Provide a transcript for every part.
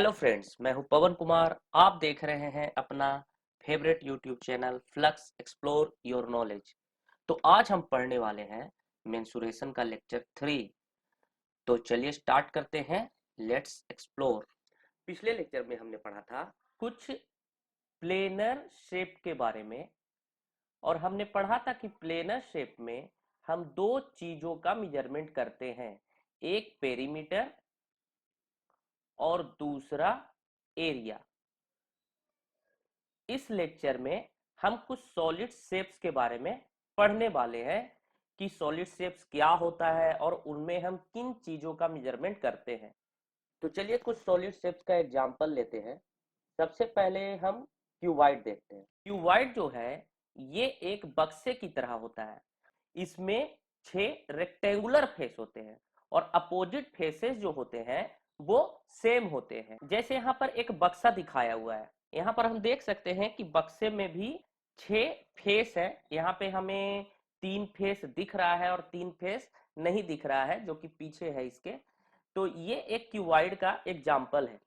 Hello friends, मैं हूं पवन कुमार। आप देख रहे हैं अपना favourite YouTube channel flux explore your knowledge. तो आज हम पढ़ने वाले हैं मेंसुरेशन का लेक्चर 3। तो चलिए स्टार्ट करते हैं। Let's explore. पिछले लेक्चर में हमने पढ़ा था कुछ प्लेनर शेप के बारे में, और हमने पढ़ा था कि प्लेनर शेप में हम दो चीजों का मेजरमेंट करते हैं, एक पेरीमीटर और दूसरा एरिया। इस लेक्चर में हम कुछ सॉलिड शेप्स के बारे में पढ़ने वाले हैं कि सॉलिड शेप्स क्या होता है और उनमें हम किन चीजों का मेजरमेंट करते हैं। तो चलिए कुछ सॉलिड शेप्स का एग्जांपल लेते हैं। सबसे पहले हम क्यूबॉइड देखते हैं। क्यूबॉइड जो है ये एक बक्से की तरह होता है। इसमें 6 रेक्टेंगुलर फेस होते हैं और अपोजिट फेसेस जो होते हैं वो सेम होते हैं। जैसे यहाँ पर एक बक्सा दिखाया हुआ है, यहाँ पर हम देख सकते हैं कि बक्से में भी 6 फेस है। यहाँ पे हमें 3 फेस दिख रहा है और 3 फेस नहीं दिख रहा है जो कि पीछे है इसके। तो ये एक क्यूबॉइड का एग्जाम्पल है।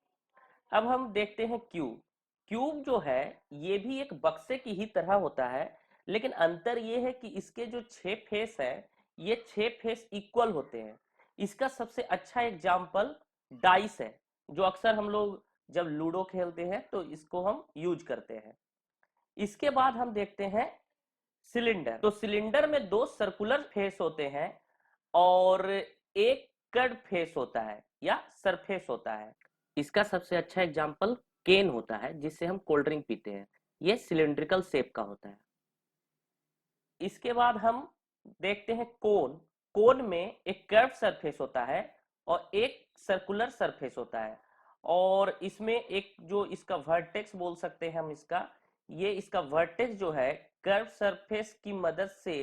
अब हम देखते हैं क्यूब। क्यूब जो है ये भी एक बक्से की ही तरह होता है, लेकिन अंतर ये है कि इसके जो 6 फेस है ये 6 फेस इक्वल होते हैं। इसका सबसे अच्छा एग्जाम्पल डाइस है, जो अक्सर हम लोग जब लूडो खेलते हैं तो इसको हम यूज करते हैं। इसके बाद हम देखते हैं सिलेंडर। तो सिलेंडर में 2 सर्कुलर फेस होते हैं और एक कर्व फेस होता है या सरफेस होता है। इसका सबसे अच्छा एग्जाम्पल केन होता है, जिससे हम कोल्ड ड्रिंक पीते हैं। ये सिलिंड्रिकल शेप का होता है। इसके बाद हम देखते हैं कोन। कोन में एक कर्व सरफेस होता है और एक सर्कुलर सरफेस होता है, और इसमें एक जो इसका वर्टेक्स बोल सकते हैं हम इसका, ये इसका वर्टेक्स जो है कर्व सरफेस की मदद से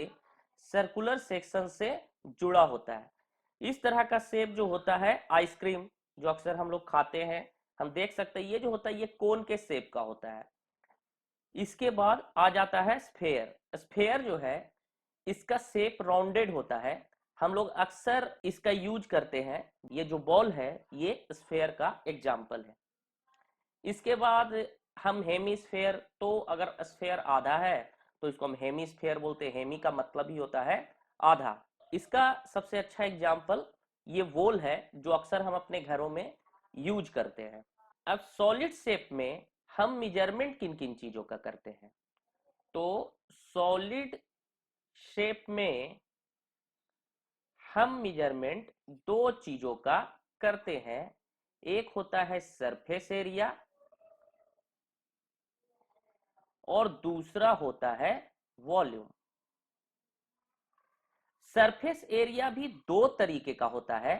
सर्कुलर सेक्शन से जुड़ा होता है। इस तरह का शेप जो होता है आइसक्रीम जो अक्सर हम लोग खाते हैं, हम देख सकते हैं ये जो होता है ये कोन के शेप का होता है। इसके बाद आ जाता है स्फेयर। स्फेयर जो है इसका शेप राउंडेड होता है। हम लोग अक्सर इसका यूज करते हैं। ये जो बॉल है ये स्फेयर का एग्जाम्पल है। इसके बाद हम हेमीस्फेयर, तो अगर स्फेयर आधा है तो इसको हम हेमीस्फेयर बोलते हैं। हेमी का मतलब ही होता है आधा। इसका सबसे अच्छा एग्जाम्पल ये वोल है जो अक्सर हम अपने घरों में यूज करते हैं। अब सॉलिड शेप में हम मेजरमेंट किन किन चीजों का करते हैं, तो सॉलिड शेप में हम मेजरमेंट दो चीजों का करते हैं। एक होता है सरफेस एरिया और दूसरा होता है वॉल्यूम। सरफेस एरिया भी दो तरीके का होता है।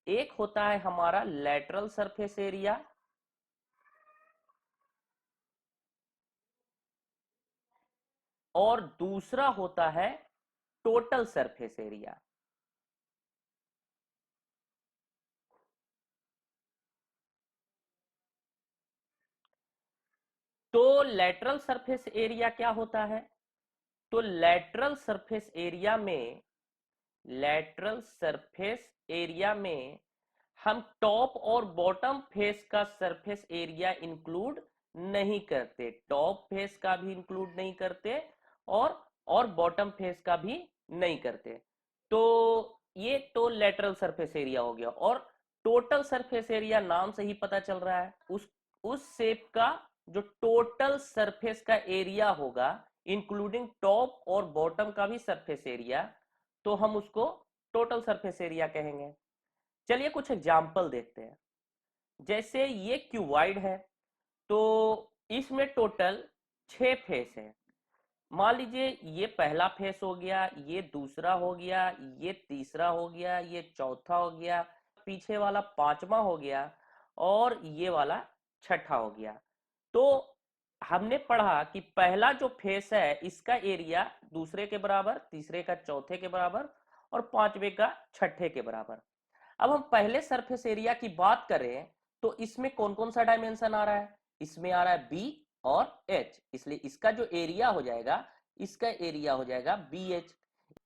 एक होता है हमारा लेटरल सरफेस एरिया और दूसरा होता है टोटल सरफेस एरिया। तो लेटरल सरफेस एरिया क्या होता है, तो लेटरल सरफेस एरिया में हम टॉप और बॉटम फेस का सरफेस एरिया इंक्लूड नहीं करते। टॉप फेस का भी इंक्लूड नहीं करते और बॉटम फेस का भी नहीं करते। तो ये तो लेटरल सरफेस एरिया हो गया। और टोटल सरफेस एरिया नाम से ही पता चल रहा है, उस शेप का जो टोटल सरफेस का एरिया होगा इंक्लूडिंग टॉप और बॉटम का भी सरफेस एरिया, तो हम उसको टोटल सरफेस एरिया कहेंगे। चलिए कुछ एग्जाम्पल देखते हैं। जैसे ये क्यूबॉइड है, तो इसमें टोटल 6 फेस है। मान लीजिए ये पहला फेस हो गया, ये दूसरा हो गया, ये तीसरा हो गया, ये चौथा हो गया, पीछे वाला पांचवा हो गया और ये वाला छठा हो गया। तो हमने पढ़ा कि पहला जो फेस है इसका एरिया दूसरे के बराबर, तीसरे का चौथे के बराबर और पांचवे का छठे के बराबर। अब हम पहले सरफेस एरिया की बात करें तो इसमें कौन कौन सा डायमेंशन आ रहा है, इसमें आ रहा है बी और एच, इसलिए इसका जो एरिया हो जाएगा, इसका एरिया हो जाएगा बी एच।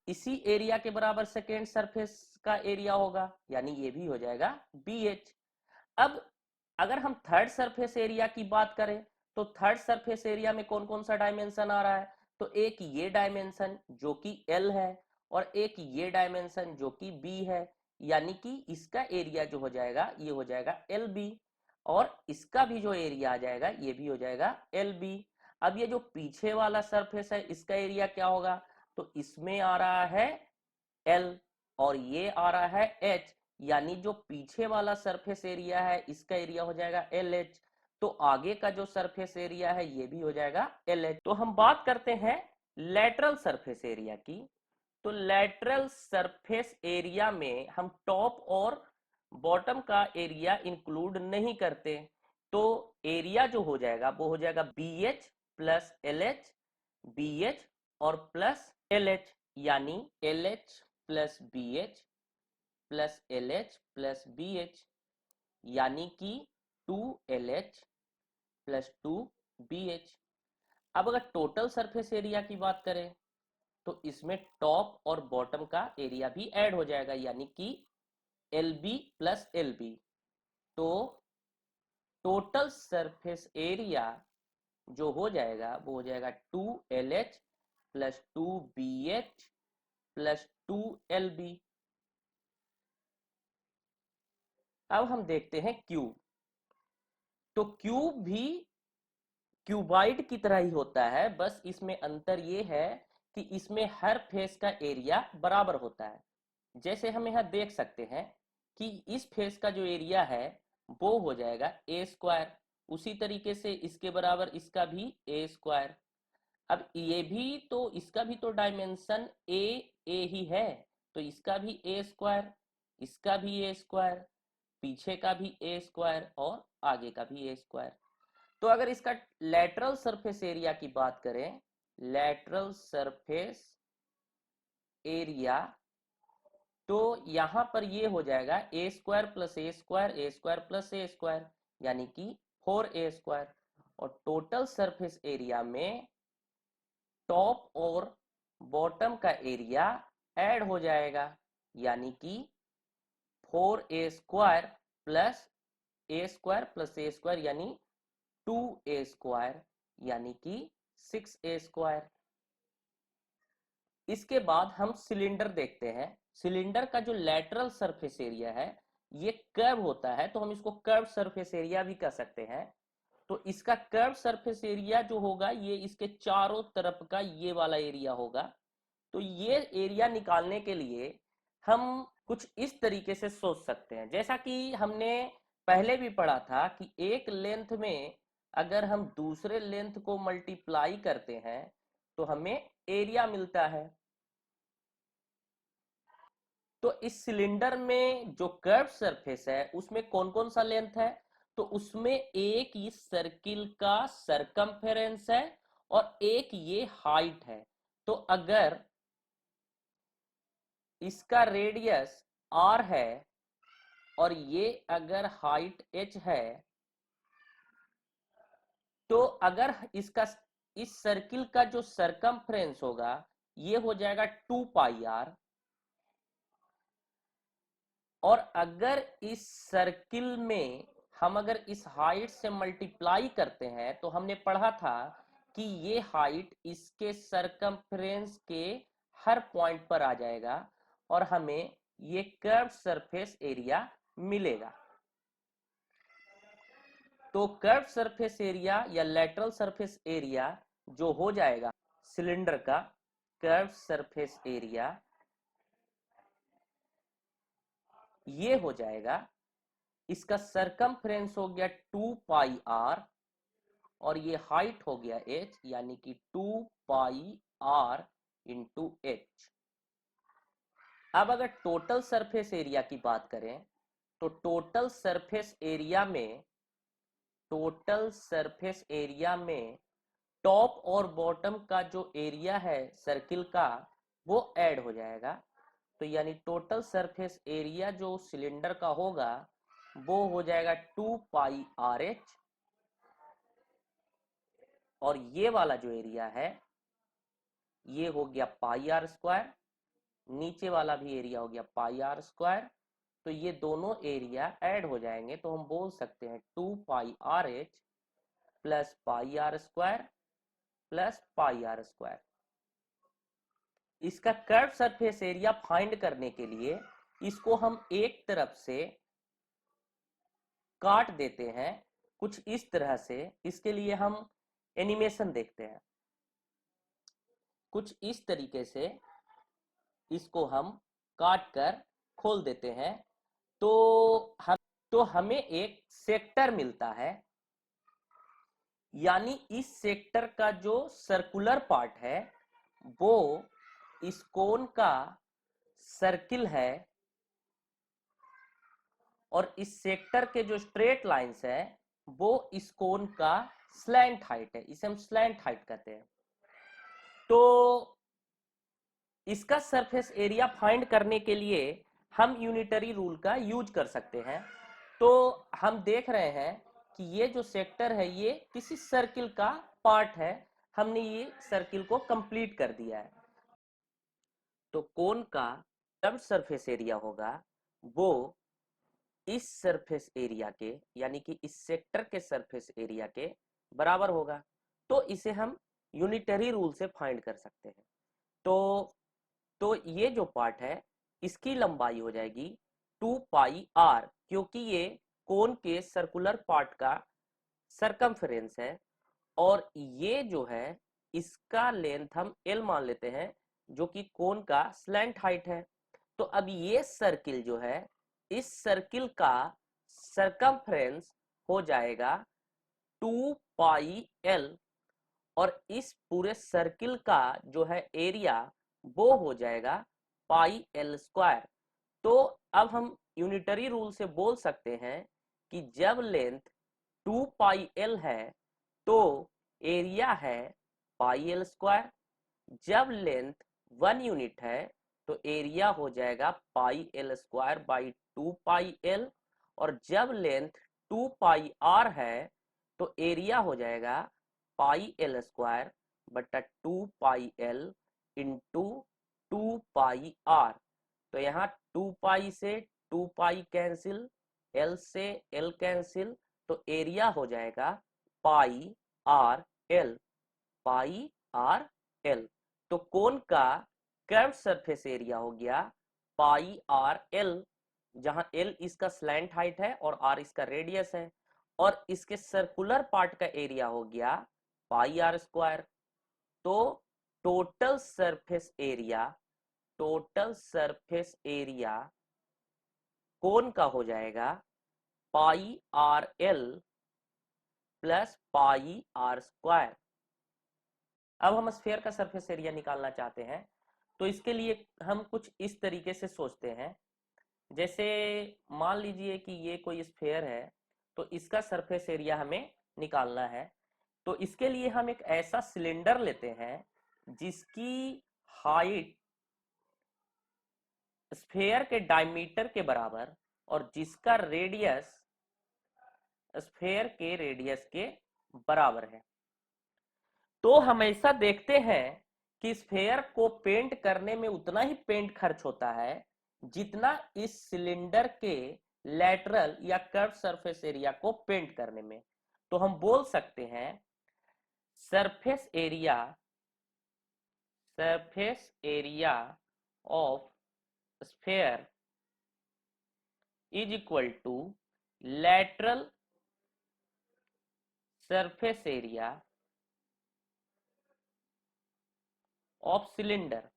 इसी एरिया के बराबर सेकेंड सरफेस का एरिया होगा, यानी ये भी हो जाएगा बी एच। अब अगर हम थर्ड सरफेस एरिया की बात करें तो थर्ड सरफेस एरिया में कौन कौन सा डायमेंशन आ रहा है, तो एक ये डायमेंशन जो कि L है और एक ये डायमेंशन जो कि B है, यानी कि इसका एरिया जो हो जाएगा ये हो जाएगा LB और इसका भी जो एरिया आ जाएगा ये भी हो जाएगा LB। अब ये जो पीछे वाला सरफेस है इसका एरिया क्या होगा, तो इसमें आ रहा है L और ये आ रहा है H, यानी जो पीछे वाला सरफेस एरिया है इसका एरिया हो जाएगा LH, तो आगे का जो सरफेस एरिया है ये भी हो जाएगा LH। तो हम बात करते हैं लेटरल सरफेस एरिया की। तो लेटरल सरफेस एरिया में हम टॉप और बॉटम का एरिया इंक्लूड नहीं करते, तो एरिया जो हो जाएगा वो हो जाएगा BH प्लस LH, BH और प्लस LH, यानी LH plus BH plus LH plus BH, यानी कि 2LH प्लस 2BH। अब अगर टोटल सरफेस एरिया की बात करें तो इसमें टॉप और बॉटम का एरिया भी ऐड हो जाएगा, यानी कि LB प्लस LB। तो टोटल सरफेस एरिया जो हो जाएगा वो हो जाएगा 2LH plus 2BH plus 2LB। अब हम देखते हैं क्यूब। तो क्यूब भी क्यूबाइड की तरह ही होता है, बस इसमें अंतर ये है कि इसमें हर फेस का एरिया बराबर होता है। जैसे हम यहाँ देख सकते हैं कि इस फेस का जो एरिया है वो हो जाएगा ए स्क्वायर, उसी तरीके से इसके बराबर इसका भी ए स्क्वायर। अब ये भी तो इसका भी तो डायमेंशन ए ही है, तो इसका भी ए स्क्वायर, इसका भी ए स्क्वायर, पीछे का भी ए स्क्वायर और आगे का भी ए स्क्वायर। तो अगर इसका लेटरल सरफेस एरिया की बात करें, लेटरल सरफेस एरिया, तो यहां पर ये हो जाएगा ए स्क्वायर प्लस ए स्क्वायर, ए स्क्वायर प्लस ए स्क्वायर, यानी कि 4a स्क्वायर। और टोटल सरफेस एरिया में टॉप और बॉटम का एरिया ऐड हो जाएगा, यानी कि 4a स्क्वायर प्लस ए स्क्वायर प्लस ए स्क्वायर, यानी 2a स्क्वायर, यानी कि 6a स्क्वायर। इसके बाद हम सिलेंडर देखते हैं। सिलेंडर का जो लेटरल सरफेस एरिया है ये कर्व होता है, तो हम इसको कर्व सरफेस एरिया भी कह सकते हैं। तो इसका कर्व सरफेस एरिया जो होगा ये इसके चारों तरफ का ये वाला एरिया होगा। तो ये एरिया निकालने के लिए हम कुछ इस तरीके से सोच सकते हैं, जैसा कि हमने पहले भी पढ़ा था कि एक लेंथ में अगर हम दूसरे लेंथ को मल्टीप्लाई करते हैं तो हमें एरिया मिलता है। तो इस सिलेंडर में जो कर्व सरफेस है उसमें कौन कौन सा लेंथ है, तो उसमें एक इस सर्किल का सरकमफेरेंस है और एक ये हाइट है। तो अगर इसका रेडियस r है और ये अगर हाइट h है, तो अगर इसका इस सर्किल का जो सरकमफ्रेंस होगा ये हो जाएगा 2 पाई r, और अगर इस सर्किल में हम अगर इस हाइट से मल्टीप्लाई करते हैं तो हमने पढ़ा था कि ये हाइट इसके सरकमफ्रेंस के हर पॉइंट पर आ जाएगा और हमें ये कर्व सरफेस एरिया मिलेगा। तो कर्व सरफेस एरिया या लेटरल सरफेस एरिया जो हो जाएगा सिलेंडर का कर्व सरफेस एरिया, ये हो जाएगा, इसका सरकमफ्रेंस हो गया 2 पाई r और ये हाइट हो गया h, यानी कि 2 पाई r इंटू h। अब अगर टोटल सरफेस एरिया की बात करें तो टोटल सरफेस एरिया में टॉप और बॉटम का जो एरिया है सर्किल का वो ऐड हो जाएगा। तो यानी टोटल सरफेस एरिया जो सिलेंडर का होगा वो हो जाएगा 2 पाई आर एच, और ये वाला जो एरिया है ये हो गया पाई आर स्क्वायर, नीचे वाला भी एरिया हो गया पाई आर स्क्वायर। तो ये दोनों एरिया ऐड हो जाएंगे, तो हम बोल सकते हैं 2 pi r h plus pi r square plus pi r square. इसका कर्व सरफेस एरिया फाइंड करने के लिए इसको हम एक तरफ से काट देते हैं कुछ इस तरह से। इसके लिए हम एनिमेशन देखते हैं। कुछ इस तरीके से इसको हम काट कर खोल देते हैं, तो हमें एक सेक्टर मिलता है। यानी इस सेक्टर का जो सर्कुलर पार्ट है वो इस कोन का सर्किल है, और इस सेक्टर के जो स्ट्रेट लाइंस है वो इस कोन का स्लैंट हाइट है। इसे हम स्लैंट हाइट कहते हैं। तो इसका सरफेस एरिया फाइंड करने के लिए हम यूनिटरी रूल का यूज कर सकते हैं। तो हम देख रहे हैं कि ये जो सेक्टर है ये किसी सर्किल का पार्ट है। हमने ये सर्किल को कंप्लीट कर दिया है। तो कोन का कर्व सरफेस एरिया होगा वो इस सरफेस एरिया के, यानी कि इस सेक्टर के सरफेस एरिया के बराबर होगा। तो इसे हम यूनिटरी रूल से फाइंड कर सकते हैं। तो ये जो पार्ट है इसकी लंबाई हो जाएगी 2 पाई आर, क्योंकि ये कोन के सर्कुलर पार्ट का सरकमफेरेंस है। और ये जो है इसका लेंथ हम एल मान लेते हैं, जो कि कोन का स्लैंट हाइट है। तो अब ये सर्किल जो है, इस सर्किल का सरकमफेरेंस हो जाएगा 2 पाई एल, और इस पूरे सर्किल का जो है एरिया वो हो जाएगा पाई एल स्क्वायर। तो अब हम यूनिटरी रूल से बोल सकते हैं कि जब लेंथ 2 पाई एल है तो एरिया है पाई एल स्क्वायर। जब लेंथ 1 यूनिट है तो एरिया हो जाएगा pi L square by 2 pi L. और जब लेंथ 2 पाई आर है तो एरिया हो जाएगा पाई एल स्क्वायर बटा 2 pi L into 2 pi R. तो यहाँ 2 पाई से 2 पाई कैंसिल, एल से एल कैंसिल, तो एरिया हो जाएगा pi are L, pi are L. तो कोन का कर्व सरफेस एरिया हो गया पाई आर एल, जहां एल इसका स्लैंट हाइट है और आर इसका रेडियस है। और इसके सर्कुलर पार्ट का एरिया हो गया पाई आर स्क्वायर। तो total surface area, total surface area cone का हो जाएगा pi are l plus pi r square. अब हम स्फीयर का सरफेस एरिया निकालना चाहते हैं, तो इसके लिए हम कुछ इस तरीके से सोचते हैं। जैसे मान लीजिए कि ये कोई स्फीयर है, तो इसका सरफेस एरिया हमें निकालना है। तो इसके लिए हम एक ऐसा सिलेंडर लेते हैं जिसकी हाइट स्फीयर के डायमीटर के बराबर और जिसका रेडियस स्फीयर के रेडियस के बराबर है। तो हमेशा देखते हैं कि स्फीयर को पेंट करने में उतना ही पेंट खर्च होता है जितना इस सिलेंडर के लैटरल या कर्व सरफेस एरिया को पेंट करने में। तो हम बोल सकते हैं surface area, surface area of sphere is equal to lateral surface area of cylinder.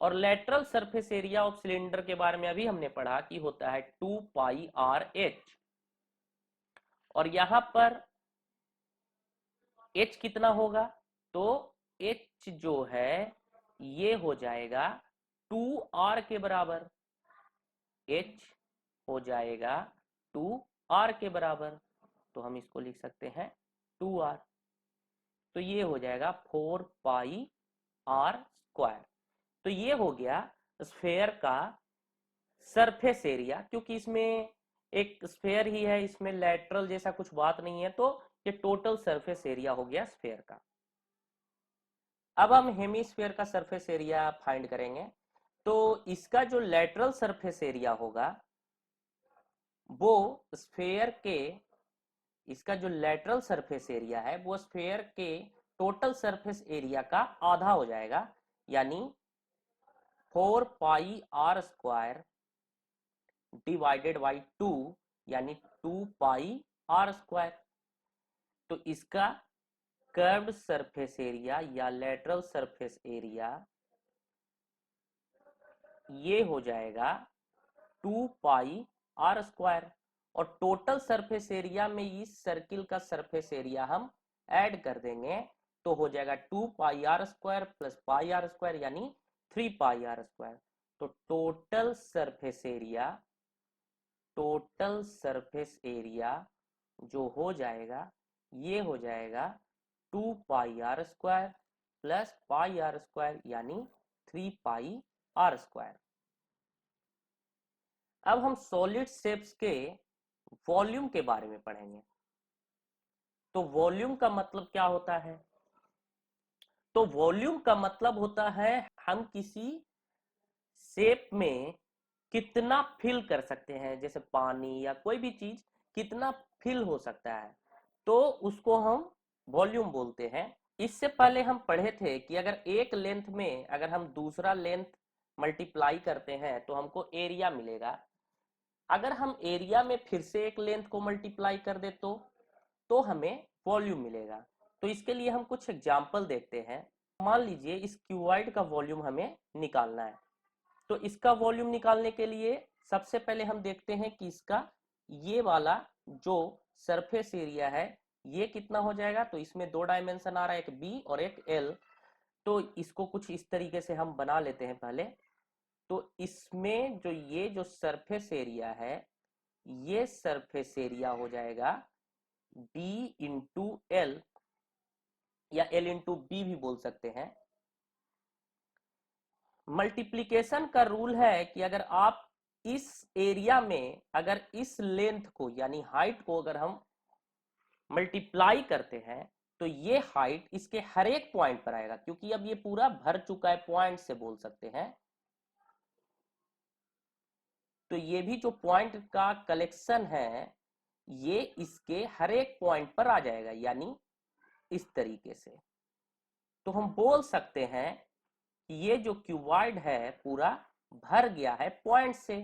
और lateral surface area of cylinder के बारे में अभी हमने पढ़ा कि होता है 2 पाई आर एच। और यहां पर एच कितना होगा, तो एच जो है ये हो जाएगा 2 आर के बराबर। एच हो जाएगा 2 आर के बराबर, तो हम इसको लिख सकते हैं 2 आर। तो ये हो जाएगा 4 पाई आर स्क्वायर। तो ये हो गया स्फीयर का सरफेस एरिया। क्योंकि इसमें एक स्फीयर ही है, इसमें लैटरल जैसा कुछ बात नहीं है, तो ये टोटल सरफेस एरिया हो गया स्फीयर का। अब हम हेमिस्फीयर का सरफेस एरिया फाइंड करेंगे। तो इसका जो लेटरल सरफेस एरिया होगा वो स्फेयर के, इसका जो लेटरल सरफेस एरिया है वो स्फेयर के टोटल सरफेस एरिया का आधा हो जाएगा, यानी 4πr² डिवाइडेड बाई 2, यानी 2πr²। तो इसका कर्व्ड सरफेस एरिया या लेटरल सरफेस एरिया ये हो जाएगा 2πr²। और टोटल सरफेस एरिया में इस सर्किल का सरफेस एरिया हम ऐड कर देंगे तो हो जाएगा 2πr² प्लस πr², यानी 3πr²। तो टोटल सरफेस एरिया जो हो जाएगा ये हो जाएगा 2πr² प्लस πr², यानी 3πr²। अब हम सॉलिड शेप्स के वॉल्यूम के बारे में पढ़ेंगे। तो वॉल्यूम का मतलब क्या होता है? तो वॉल्यूम का मतलब होता है हम किसी शेप में कितना फिल कर सकते हैं, जैसे पानी या कोई भी चीज कितना फिल हो सकता है, तो उसको हम वॉल्यूम बोलते हैं। इससे पहले हम पढ़े थे कि अगर एक लेंथ में अगर हम दूसरा लेंथ मल्टीप्लाई करते हैं तो हमको एरिया मिलेगा। अगर हम एरिया में फिर से एक लेंथ को मल्टीप्लाई कर दे तो हमें वॉल्यूम मिलेगा। तो इसके लिए हम कुछ एग्जाम्पल देखते हैं। मान लीजिए इस क्यूबॉइड का वॉल्यूम हमें निकालना है। तो इसका वॉल्यूम निकालने के लिए सबसे पहले हम देखते हैं कि इसका ये वाला जो सरफेस एरिया है ये कितना हो जाएगा। तो इसमें दो डायमेंशन आ रहा है, एक बी और एक एल। तो इसको कुछ इस तरीके से हम बना लेते हैं पहले। तो इसमें जो ये जो सरफेस एरिया है ये सरफेस एरिया हो जाएगा b इंटू एल, या l इंटू बी भी बोल सकते हैं। मल्टीप्लीकेशन का रूल है कि अगर आप इस एरिया में अगर इस लेंथ को यानी हाइट को अगर हम मल्टीप्लाई करते हैं तो ये हाइट इसके हर एक पॉइंट पर आएगा, क्योंकि अब ये पूरा भर चुका है, पॉइंट से बोल सकते हैं। तो ये भी जो पॉइंट का कलेक्शन है ये इसके हर एक पॉइंट पर आ जाएगा, यानी इस तरीके से। तो हम बोल सकते हैं कि ये जो क्यूबॉइड है पूरा भर गया है पॉइंट से।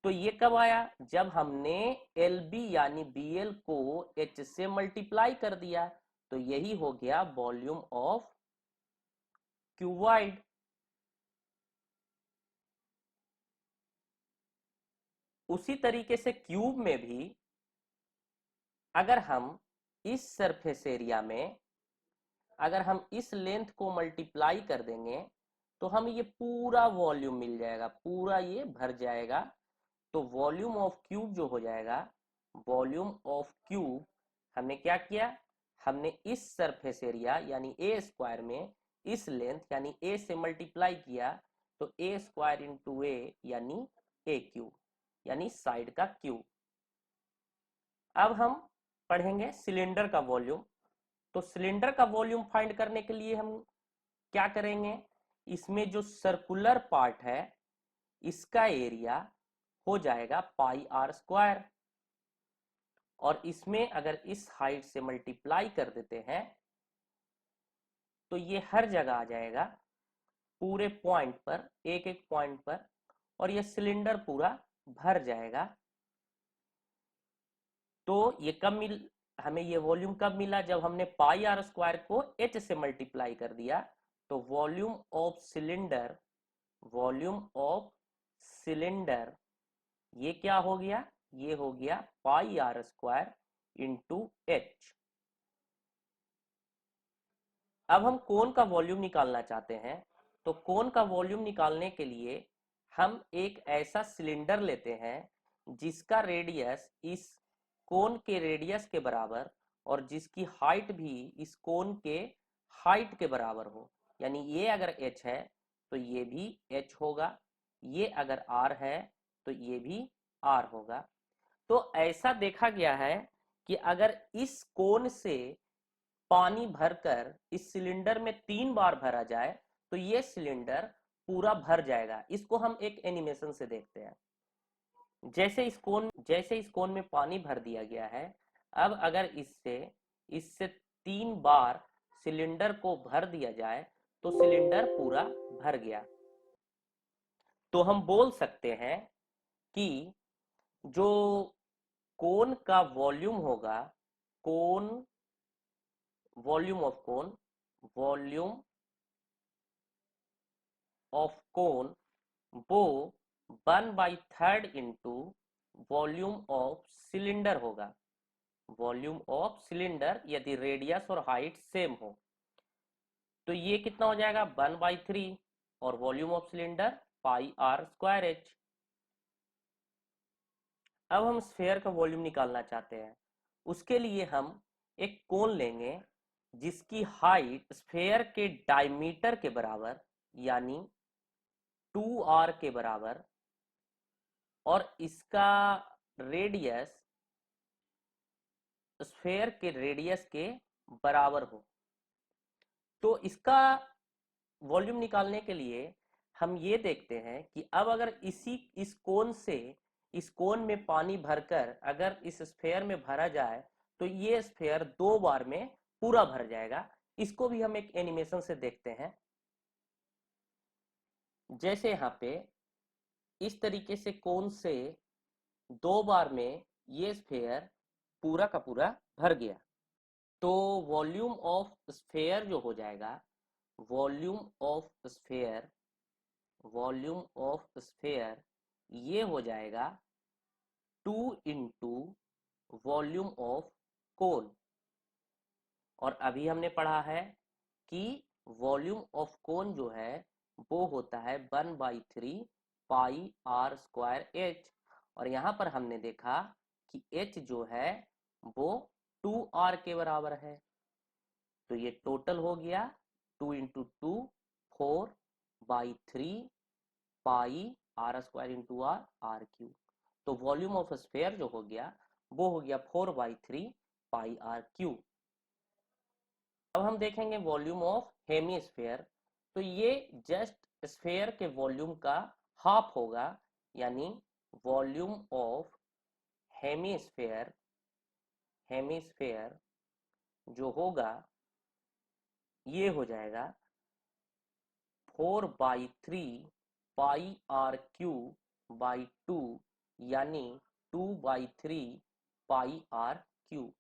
तो ये कब आया? जब हमने एल बी यानी बी एल को एच से मल्टीप्लाई कर दिया। तो यही हो गया वॉल्यूम ऑफ क्यूबॉइड। उसी तरीके से क्यूब में भी अगर हम इस सरफेस एरिया में अगर हम इस लेंथ को मल्टीप्लाई कर देंगे तो हम ये पूरा वॉल्यूम मिल जाएगा, पूरा ये भर जाएगा। तो वॉल्यूम ऑफ क्यूब जो हो जाएगा, वॉल्यूम ऑफ क्यूब हमने क्या किया, हमने इस सरफेस एरिया यानी ए स्क्वायर में इस लेंथ यानी ए से मल्टीप्लाई किया। तो ए स्क्वायर इंटू ए यानी ए क्यूब, यानी साइड का क्यूब। अब हम पढ़ेंगे सिलेंडर का वॉल्यूम। तो सिलेंडर का वॉल्यूम फाइंड करने के लिए हम क्या करेंगे, इसमें जो सर्कुलर पार्ट है इसका एरिया हो जाएगा πr²। और इसमें अगर इस हाइट से मल्टीप्लाई कर देते हैं तो ये हर जगह आ जाएगा, पूरे पॉइंट पर, एक एक पॉइंट पर, और ये सिलेंडर पूरा भर जाएगा। तो ये हमें ये वॉल्यूम कब मिला? जब हमने πr² को h से मल्टीप्लाई कर दिया। तो वॉल्यूम ऑफ सिलेंडर ये क्या हो गया, ये हो गया πr² इंटू h। अब हम कोन का वॉल्यूम निकालना चाहते हैं। तो कोन का वॉल्यूम निकालने के लिए हम एक ऐसा सिलेंडर लेते हैं जिसका रेडियस इस कोन के रेडियस के बराबर और जिसकी हाइट भी इस कोन के हाइट के बराबर हो। यानी ये अगर h है तो ये भी h होगा, ये अगर r है तो ये भी r होगा। तो ऐसा देखा गया है कि अगर इस कोन से पानी भरकर इस सिलेंडर में 3 बार भरा जाए तो ये सिलेंडर पूरा भर जाएगा। इसको हम एक एनिमेशन से देखते हैं। जैसे इस कोन में पानी भर दिया गया है, अब अगर इससे इससे 3 बार सिलेंडर को भर दिया जाए तो सिलेंडर पूरा भर गया। तो हम बोल सकते हैं कि जो कोन का वॉल्यूम होगा, cone volume of cone volume of cone वो 1/3 इंटू वॉल्यूम ऑफ सिलेंडर होगा। वॉल्यूम ऑफ सिलेंडर यदि रेडियस और हाइट सेम हो तो ये कितना हो जाएगा 1/3 और वॉल्यूम ऑफ सिलेंडर πr²h। अब हम स्फेयर का वॉल्यूम निकालना चाहते हैं। उसके लिए हम एक कोन लेंगे जिसकी हाइट स्फेयर के डायमीटर के बराबर यानी 2r के बराबर और इसका रेडियस स्फेयर के रेडियस के बराबर हो। तो इसका वॉल्यूम निकालने के लिए हम ये देखते हैं कि अब अगर इस कोन से इस कोन में पानी भरकर अगर इस स्फेयर में भरा जाए तो ये स्फेयर 2 बार में पूरा भर जाएगा। इसको भी हम एक एनिमेशन से देखते हैं। जैसे यहाँ पे इस तरीके से कोन से 2 बार में ये स्फेयर पूरा का पूरा भर गया तो वॉल्यूम ऑफ स्फेयर जो हो जाएगा, वॉल्यूम ऑफ स्फेयर ये हो जाएगा 2 इंटू वॉल्यूम ऑफ कोन। और अभी हमने पढ़ा है कि वॉल्यूम ऑफ कोन जो है वो होता है 1/3 πr²h और यहाँ पर हमने देखा कि h जो है वो 2r के बराबर है। तो ये टोटल हो गया 2 इंटू 2 4/3 πr² इंटू r³ तो वॉल्यूम ऑफ स्फेयर जो हो गया वो हो गया 4/3 πr³। अब हम देखेंगे वॉल्यूम ऑफ हेमीस्फेयर। तो ये जस्ट स्फेयर के वॉल्यूम का हाफ होगा यानी वॉल्यूम ऑफ हेमीस्फेयर जो होगा ये हो जाएगा 4/3 πr³/2 यानी 2/3 πr³।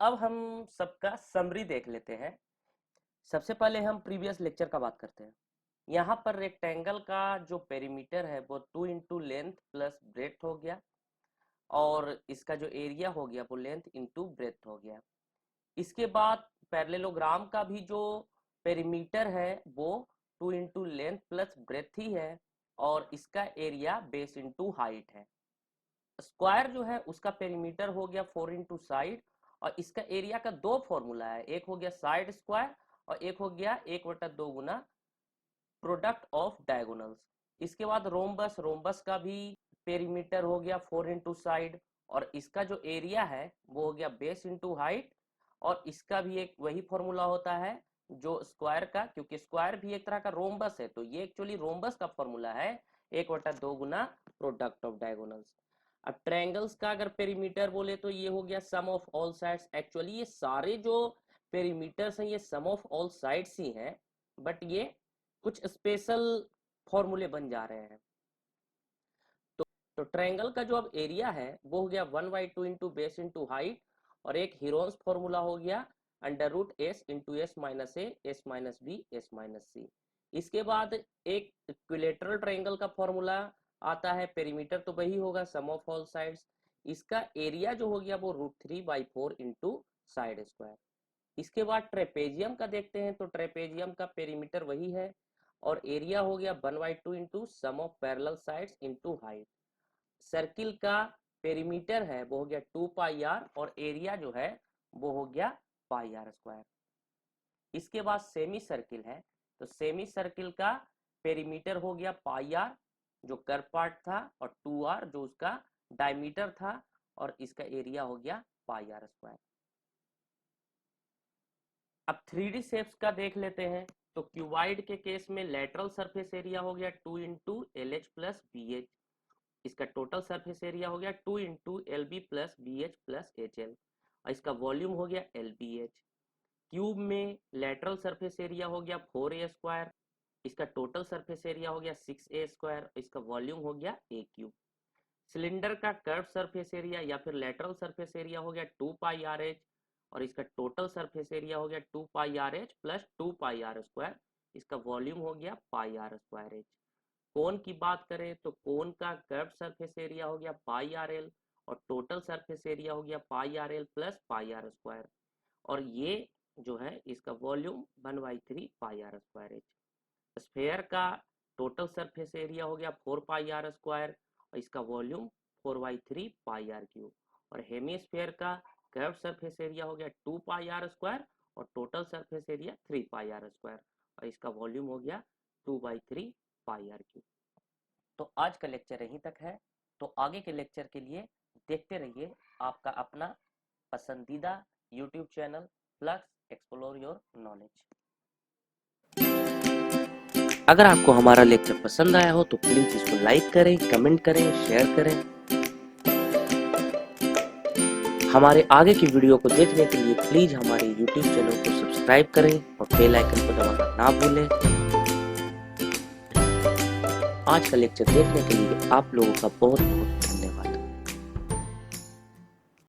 अब हम सबका समरी देख लेते हैं। सबसे पहले हम प्रीवियस लेक्चर का बात करते हैं। यहाँ पर रेक्टेंगल का जो पेरीमीटर है वो 2 इंटू लेंथ प्लस ब्रेथ हो गया और इसका जो एरिया हो गया वो लेंथ इंटू ब्रेथ हो गया। इसके बाद पैरेललोग्राम का भी जो पेरीमीटर है वो 2 इंटू लेंथ प्लस ब्रेथ ही है और इसका एरिया बेस इंटू हाइट है। स्क्वायर जो है उसका पेरीमीटर हो गया 4 इंटू साइड और इसका एरिया का 2 फॉर्मूला है, एक हो गया साइड स्क्वायर और एक हो गया 1/2 गुना प्रोडक्ट ऑफ डायगोनल्स। इसके बाद रोम्बस का भी पेरीमीटर हो गया 4 इंटू साइड और इसका जो एरिया है वो हो गया बेस इंटू हाइट और इसका भी एक वही फॉर्मूला होता है जो स्क्वायर का, क्योंकि स्क्वायर भी एक तरह का रोम्बस है तो ये एक्चुअली रोम्बस का फॉर्मूला है 1/2 गुना प्रोडक्ट ऑफ डायगोनल्स। अब ट्रायंगल्स का अगर पेरीमीटर बोले तो ये हो गया सम ऑफ ऑल साइड्स। एक्चुअली ये सारे जो पेरीमीटर्स हैं ये सम ऑफ ऑल साइड्स ही हैं बट ये कुछ स्पेशल फॉर्मूले बन जा रहे हैं। तो ट्रायंगल का जो अब एरिया है वो हो गया 1/2 इंटू बेस इंटू हाइट और एक हीरोन्स फॉर्मूला हो गया √s into s minus a s minus b s minus c। इसके बाद एक इक्विलेटरल ट्रायंगल का फॉर्मूला आता है, पेरीमीटर तो वही होगा सम ऑफ ऑल साइड्स। इसका एरिया जो हो गया वो √3/4 इंटू साइड स्क्वायर। इसके बाद ट्रेपेजियम का देखते हैं तो ट्रेपेजियम का पेरीमीटर वही है और एरिया हो गया 1/2 into sum of parallel sides into height. Circle का पेरीमीटर है वो हो गया 2πr और एरिया जो है वो हो गया πr²। इसके बाद सेमी सर्किल है तो सेमी सर्किल का पेरीमीटर हो गया πr जो कर्व पार्ट था और 2r जो उसका डायमीटर था और इसका एरिया हो गया πr²। अब 3D शेप्स का देख लेते हैं। तो क्यूबाइड के केस में लेटरल सरफेस एरिया हो गया 2 into L H plus B H, इसका टोटल सरफेस एरिया हो गया 2 into L B plus B H plus H L, और इसका वॉल्यूम हो गया एल बी एच। क्यूब में लेटरल सरफेस एरिया हो गया 4a², इसका टोटल सरफेस एरिया हो गया 6a², इसका वॉल्यूम हो गया ए क्यूब। सिलेंडर का कर्व सरफेस एरिया या फिर लेटरल सरफेस एरिया हो गया 2πrh, और इसका टोटल सरफेस एरिया हो गया 2πrh प्लस 2πr², इसका वॉल्यूम हो गया πr²h। कोन की बात करें तो कोन का कर्व सरफेस एरिया हो गया πrl, और टोटल सरफेस एरिया हो गया πrl प्लस πr², और ये जो है इसका वॉल्यूम 1/3 πr²h। स्फेयर का टोटल सरफेस एरिया हो गया 4πr², और इसका वॉल्यूम 4/3 πr³, और हेमीस्फेयर का कर्व सरफेस एरिया हो गया 2πr², और टोटल सरफेस एरिया 3πr², और इसका वॉल्यूम हो गया 2/3 πr³। तो आज का लेक्चर यहीं तक है। तो आगे के लेक्चर के लिए देखते रहिए आपका अपना पसंदीदा YouTube channel flux explore your knowledge. अगर आपको हमारा लेक्चर पसंद आया हो तो प्लीज इसको लाइक करें, कमेंट करें, शेयर करें। हमारे आगे की वीडियो को देखने के लिए प्लीज हमारे यूट्यूब चैनल को सब्सक्राइब करें और बेल आइकन को दबाना ना भूलें। आज का लेक्चर देखने के लिए आप लोगों का बहुत बहुत धन्यवाद।